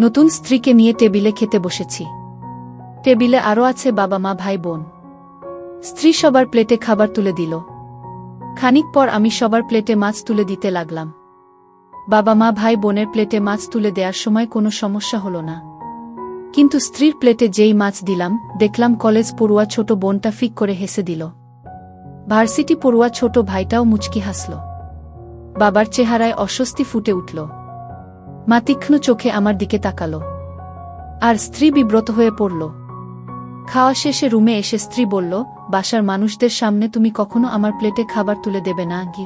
নতুন স্ত্রীকে নিয়ে টেবিলে খেতে বসেছি। টেবিলে আরও আছে বাবা মা ভাই বোন। স্ত্রী সবার প্লেটে খাবার তুলে দিল। খানিক পর আমি সবার প্লেটে মাছ তুলে দিতে লাগলাম। বাবা মা ভাই বোনের প্লেটে মাছ তুলে দেওয়ার সময় কোনো সমস্যা হলো না। কিন্তু স্ত্রীর প্লেটে যেই মাছ দিলাম, দেখলাম কলেজ পড়ুয়া ছোট বোনটা ফিক করে হেসে দিল। ভার্সিটি পড়ুয়া ছোট ভাইটাও মুচকি হাসল। বাবার চেহারায় অস্বস্তি ফুটে উঠল। মা তীক্ষ্ণ চোখে আমার দিকে তাকালো। আর স্ত্রী বিব্রত হয়ে পড়ল। খাওয়া শেষে রুমে এসে স্ত্রী বলল, বাসার মানুষদের সামনে তুমি কখনো আমার প্লেটে খাবার তুলে দেবে না গি?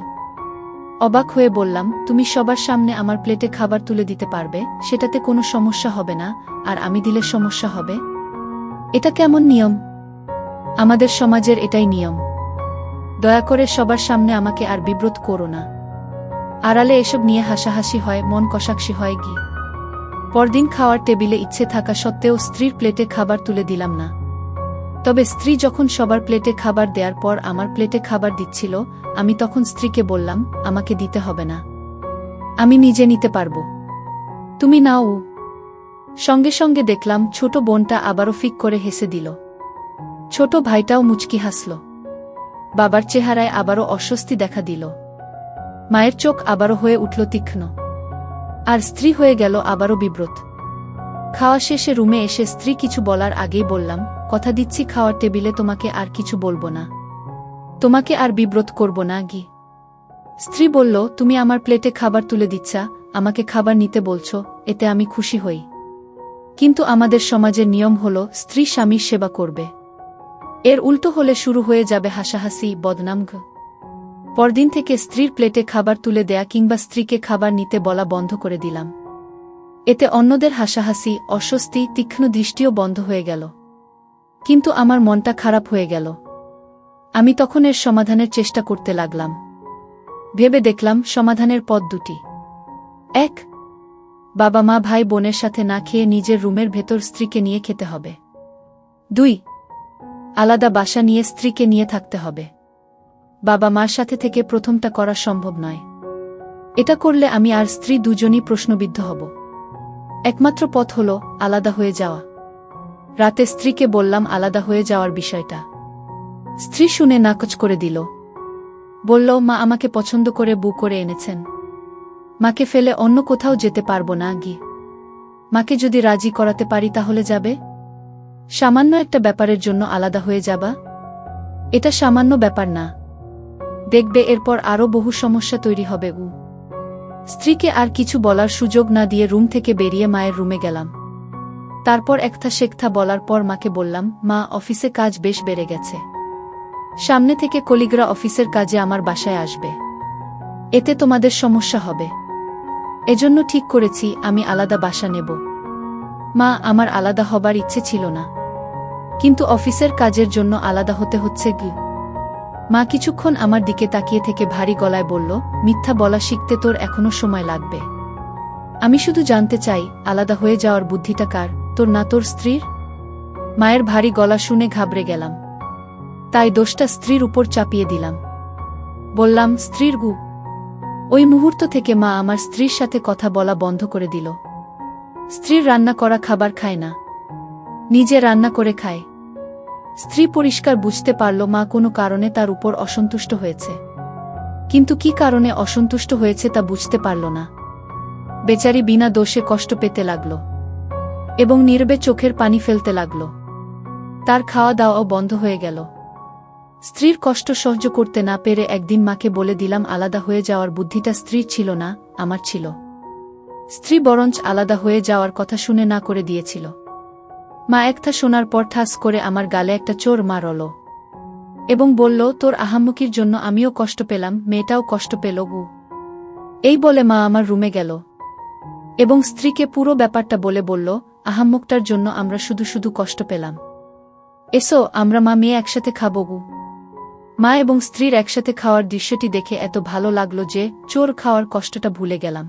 অবাক হয়ে বললাম, তুমি সবার সামনে আমার প্লেটে খাবার তুলে দিতে পারবে, সেটাতে কোনো সমস্যা হবে না, আর আমি দিলে সমস্যা হবে? এটা কেমন নিয়ম? আমাদের সমাজের এটাই নিয়ম। দয়া করে সবার সামনে আমাকে আর বিব্রত করো না। আড়ালে এসব নিয়ে হাসাহাসি হয়, মন কষাকষি হয় গি। পরদিন খাওয়ার টেবিলে ইচ্ছে থাকা সত্ত্বেও স্ত্রীর প্লেটে খাবার তুলে দিলাম না। তবে স্ত্রী যখন সবার প্লেটে খাবার দেওয়ার পর আমার প্লেটে খাবার দিচ্ছিল, আমি তখন স্ত্রীকে বললাম, আমাকে দিতে হবে না, আমি নিজে নিতে পারবো, তুমি নাও। সঙ্গে সঙ্গে দেখলাম ছোট বোনটা আবারও ফিক করে হেসে দিল। ছোট ভাইটাও মুচকি হাসল। বাবার চেহারায় আবারও অস্বস্তি দেখা দিল। মায়ের চোখ আবারও হয়ে উঠল তীক্ষ্ণ। আর স্ত্রী হয়ে গেল আবারও বিব্রত। খাওয়া শেষে রুমে এসে স্ত্রী কিছু বলার আগেই বললাম, কথা দিচ্ছি খাওয়ার টেবিলে তোমাকে আর কিছু বলবো না, তোমাকে আর বিব্রত করব না গি। স্ত্রী বলল, তুমি আমার প্লেটে খাবার তুলে দিচ্ছা, আমাকে খাবার নিতে বলছো, এতে আমি খুশি হই। কিন্তু আমাদের সমাজের নিয়ম হলো স্ত্রী স্বামীর সেবা করবে। এর উল্টো হলে শুরু হয়ে যাবে হাসাহাসি, বদনাম। পরদিন থেকে স্ত্রীর প্লেটে খাবার তুলে দেয়া কিংবা স্ত্রীকে খাবার নিতে বলা বন্ধ করে দিলাম। এতে অন্যদের হাসাহাসি, অস্বস্তি, তীক্ষ্ণ দৃষ্টিও বন্ধ হয়ে গেল। কিন্তু আমার মনটা খারাপ হয়ে গেল। আমি তখন এর সমাধানের চেষ্টা করতে লাগলাম। ভেবে দেখলাম সমাধানের পথ দুটি। ১. বাবা মা ভাই বোনের সাথে না খেয়ে নিজের রুমের ভেতর স্ত্রীকে নিয়ে খেতে হবে। ২. আলাদা বাসা নিয়ে স্ত্রীকে নিয়ে থাকতে হবে। বাবা মার সাথে থেকে প্রথমটা করা সম্ভব নয়। এটা করলে আমি আর স্ত্রী দুজনই প্রশ্নবিদ্ধ হব। একমাত্র পথ হল আলাদা হয়ে যাওয়া। রাতে স্ত্রীকে বললাম আলাদা হয়ে যাওয়ার বিষয়টা। স্ত্রী শুনে নাকচ করে দিল। বলল, মা আমাকে পছন্দ করে বউ করে এনেছেন, মাকে ফেলে অন্য কোথাও যেতে পারবো না গি। মাকে যদি রাজি করাতে পারি তাহলে যাবে? সামান্য একটা ব্যাপারের জন্য আলাদা হয়ে যাবা? এটা সামান্য ব্যাপার না, দেখবে এরপর আরও বহু সমস্যা তৈরি হবে। স্ত্রীকে আর কিছু বলার সুযোগ না দিয়ে রুম থেকে বেরিয়ে মায়ের রুমে গেলাম। তারপর একথা সেকথা বলার পর মাকে বললাম, মা, অফিসে কাজ বেশ বেড়ে গেছে। সামনে থেকে কলিগরা অফিসের কাজে আমার বাসায় আসবে, এতে তোমাদের সমস্যা হবে। এজন্য ঠিক করেছি আমি আলাদা বাসা নেব। মা, আমার আলাদা হবার ইচ্ছে ছিল না, কিন্তু অফিসের কাজের জন্য আলাদা হতে হচ্ছে কি। মা কিছুক্ষণ আমার দিকে তাকিয়ে থেকে ভারী গলায় বলল, মিথ্যা বলা শিখতে তোর এখনো সময় লাগবে। আমি শুধু জানতে চাই, আলাদা হয়ে যাওয়ার বুদ্ধিটা কার, তোর না তোর স্ত্রীর? মায়ের ভারী গলা শুনে ঘাবড়ে গেলাম। তাই দোষটা স্ত্রীর উপর চাপিয়ে দিলাম। বললাম, স্ত্রীর গু। ওই মুহূর্ত থেকে মা আমার স্ত্রীর সাথে কথা বলা বন্ধ করে দিল। স্ত্রীর রান্না করা খাবার খায় না, নিজে রান্না করে খায়। স্ত্রী পরিষ্কার বুঝতে পারল মা কোনো কারণে তার উপর অসন্তুষ্ট হয়েছে, কিন্তু কি কারণে অসন্তুষ্ট হয়েছে তা বুঝতে পারল না। বেচারি বিনা দোষে কষ্ট পেতে লাগল এবং নীরবে চোখের পানি ফেলতে লাগল। তার খাওয়া দাওয়াও বন্ধ হয়ে গেল। স্ত্রীর কষ্ট সহ্য করতে না পেরে একদিন মাকে বলে দিলাম, আলাদা হয়ে যাওয়ার বুদ্ধিটা স্ত্রীর ছিল না, আমার ছিল। স্ত্রী বরঞ্চ আলাদা হয়ে যাওয়ার কথা শুনে না করে দিয়েছিল। মা একথা শোনার পর ঠাস করে আমার গালে একটা চোর মারল এবং বলল, তোর আহাম্মকির জন্য আমিও কষ্ট পেলাম, মেয়েটাও কষ্ট পেল গু। এই বলে মা আমার রুমে গেল এবং স্ত্রীকে পুরো ব্যাপারটা বলে বলল, আহাম্মকটার জন্য আমরা শুধু শুধু কষ্ট পেলাম। এসো আমরা মা মেয়ে একসাথে খাবো গু। মা এবং স্ত্রীর একসাথে খাওয়ার দৃশ্যটি দেখে এত ভালো লাগলো যে চোর খাওয়ার কষ্টটা ভুলে গেলাম।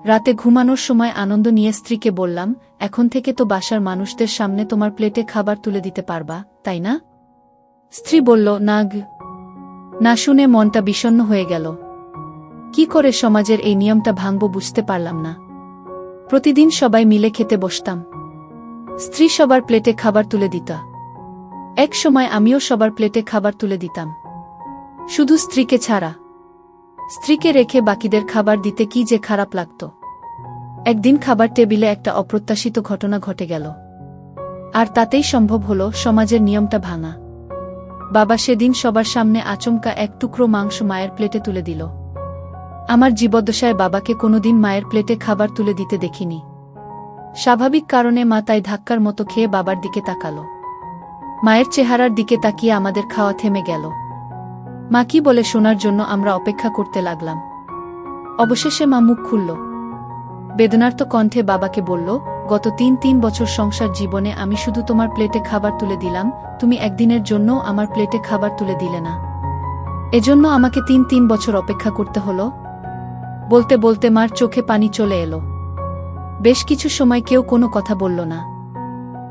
রাতে ঘুমানোর সময় আনন্দ নিয়ে স্ত্রীকে বললাম, এখন থেকে তো বাসার মানুষদের সামনে তোমার প্লেটে খাবার তুলে দিতে পারবা, তাই না? স্ত্রী বলল, না গ। না শুনে মনটা বিষণ্ণ হয়ে গেল। কি করে সমাজের এই নিয়মটা ভাঙব বুঝতে পারলাম না। প্রতিদিন সবাই মিলে খেতে বসতাম। স্ত্রী সবার প্লেটে খাবার তুলে দিত। এক সময় আমিও সবার প্লেটে খাবার তুলে দিতাম, শুধু স্ত্রীকে ছাড়া। স্ত্রীকে রেখে বাকিদের খাবার দিতে কি যে খারাপ লাগত। একদিন খাবার টেবিলে একটা অপ্রত্যাশিত ঘটনা ঘটে গেল, আর তাতেই সম্ভব হলো সমাজের নিয়মটা ভাঙা। বাবা সেদিন সবার সামনে আচমকা এক টুকরো মাংস মায়ের প্লেটে তুলে দিল। আমার জীবদ্দশায় বাবাকে কোনোদিন মায়ের প্লেটে খাবার তুলে দিতে দেখিনি। স্বাভাবিক কারণে মা তাই ধাক্কার মতো খেয়ে বাবার দিকে তাকালো। মায়ের চেহারার দিকে তাকিয়ে আমাদের খাওয়া থেমে গেল। মা কি বলে শোনার জন্য আমরা অপেক্ষা করতে লাগলাম। অবশেষে মা মুখ খুলল। বেদনার্ত কণ্ঠে বাবাকে বলল, গত ৩ বছর সংসার জীবনে আমি শুধু তোমার প্লেটে খাবার তুলে দিলাম, তুমি একদিনের জন্যও আমার প্লেটে খাবার তুলে দিলে না। এজন্য আমাকে ৩ বছর অপেক্ষা করতে হলো। বলতে বলতে মার চোখে পানি চলে এলো। বেশ কিছু সময় কেউ কোনো কথা বলল না।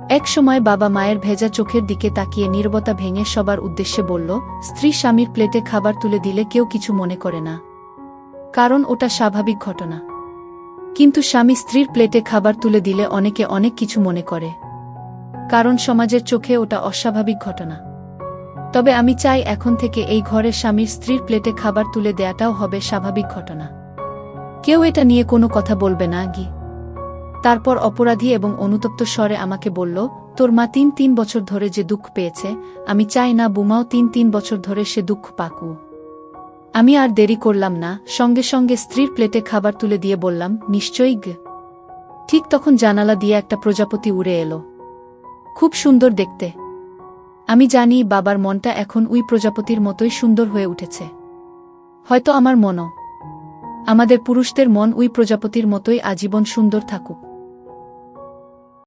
এক সময় বাবা মায়ের ভেজা চোখের দিকে তাকিয়ে নীরবতা ভেঙে সবার উদ্দেশ্যে বলল, স্ত্রী স্বামীর প্লেটে খাবার তুলে দিলে কেউ কিছু মনে করে না, কারণ ওটা স্বাভাবিক ঘটনা। কিন্তু স্বামী স্ত্রীর প্লেটে খাবার তুলে দিলে অনেকে অনেক কিছু মনে করে, কারণ সমাজের চোখে ওটা অস্বাভাবিক ঘটনা। তবে আমি চাই এখন থেকে এই ঘরে স্বামীর স্ত্রীর প্লেটে খাবার তুলে দেয়াটাও হবে স্বাভাবিক ঘটনা। কেউ এটা নিয়ে কোনো কথা বলবে না গি। তারপর অপরাধী এবং অনুতপ্ত স্বরে আমাকে বলল, তোর মা ৩ বছর ধরে যে দুঃখ পেয়েছে, আমি চাই না বুমাও ৩ বছর ধরে সে দুঃখ পাকু। আমি আর দেরি করলাম না, সঙ্গে সঙ্গে স্ত্রীর প্লেটে খাবার তুলে দিয়ে বললাম, নিশ্চয়ই গ। ঠিক তখন জানালা দিয়ে একটা প্রজাপতি উড়ে এলো। খুব সুন্দর দেখতে। আমি জানি বাবার মনটা এখন ওই প্রজাপতির মতোই সুন্দর হয়ে উঠেছে। হয়তো আমার মনও, আমাদের পুরুষদের মন ওই প্রজাপতির মতোই আজীবন সুন্দর থাকুক।